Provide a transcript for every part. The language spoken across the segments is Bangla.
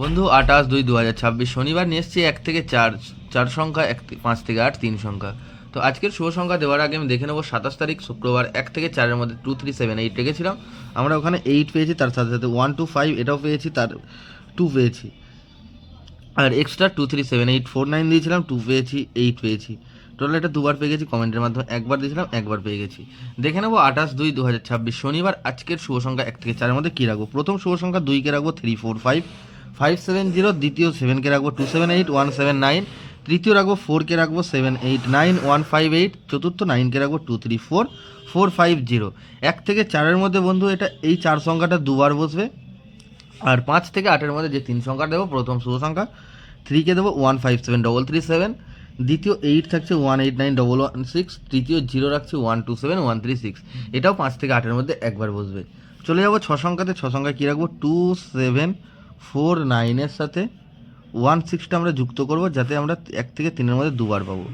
বন্ধু 28/2/2026 শনিবার নিয়ে এসছি 1 থেকে 4 4 সংখ্যা, 5 থেকে 8 3 সংখ্যা। তো আজকের শুভ সংখ্যা দেওয়ার আগে আমি দেখে নেবো 27 তারিখ শুক্রবার 1 থেকে 4-এর মধ্যে 2 3 7 8 রেখেছিলাম। আমরা ওখানে 8 পেয়েছি, তার সাথে সাথে 1 2 5 এটাও পেয়েছি, তার 2 পেয়েছি। আর এক্সট্রা 2 3 7 8 4 9 দিয়েছিলাম, 2 পেয়েছি, 8 পেয়েছি। টোটাল এটা দুবার পেয়ে গেছি, কমেন্টের মাধ্যমে একবার দিয়েছিলাম, একবার পেয়ে গেছি। দেখে নেবো 28/2/2026 শনিবার আজকের শুভ সংখ্যা 1 থেকে 4-এর মধ্যে কী রাখবো। প্রথম শুভ সংখ্যা 2-কে রাখবো 3 4 5 5 7 0, দ্বিতীয় 7-কে রাখবো 2 7 8 1 7 9, তৃতীয় রাখবো 4-কে রাখবো 7 8 9 1 5 8, চতুর্থ 9-কে রাখবো 2 3 4 4 5 0। 1 থেকে 4-এর মধ্যে বন্ধু এটা এই 4 সংখ্যাটা দুবার বসবে। আর 5 থেকে 8-এর মধ্যে যে 3 সংখ্যা দেবো, প্রথম শুভ সংখ্যা 3-কে দেবো 1 5 7 3 3 7, দ্বিতীয় 8 থাকছে 1 8 9 1 1 6, তৃতীয় 0 রাখছে 1 2 7 1 3 6। এটাও 5 থেকে 8-এর মধ্যে একবার বসবে। চলে যাবো 6 সংখ্যাতে। 6 সংখ্যায় কী রাখবো, 2 7 4 9-এর সাথে 1 6টা আমরা যুক্ত করব, যাতে আমরা 1 থেকে 3-এর মধ্যে দুবার পাবো।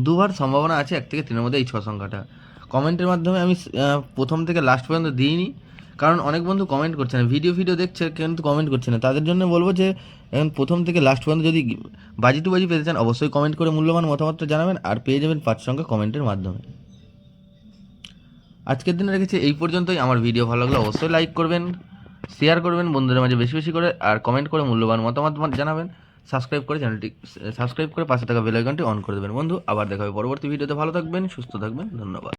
দুবার সম্ভাবনা আছে 1 থেকে 3-এর মধ্যে এই 6 সংখ্যাটা। কমেন্টের মাধ্যমে আমি প্রথম থেকে লাস্ট পর্যন্ত দিইনি, কারণ অনেক বন্ধু কমেন্ট করছে না, ভিডিও দেখছে কিন্তু কমেন্ট করছে না। তাদের জন্য বলবো যে এখন প্রথম থেকে লাস্ট পর্যন্ত যদি বাজি টু বাজি পেতে চান, অবশ্যই কমেন্ট করে মূল্যবান মতামতটা জানাবেন, আর পেয়ে যাবেন 5 সংখ্যা কমেন্টের মাধ্যমে। আজকের দিনে রেখেছি এই পর্যন্তই। আমার ভিডিও ভালো লাগলে অবশ্যই লাইক করবেন, শেয়ার করবেন বন্ধুদের মাঝে বেশি বেশি করে, আর কমেন্ট করে মূল্যবান মতামত জানাবেন। সাবস্ক্রাইব করে পাশে থাকা বেল আইকনটি অন করে দেবেন। বন্ধু আবার দেখা হবে পরবর্তী ভিডিওতে। ভালো থাকবেন, সুস্থ থাকবেন, ধন্যবাদ।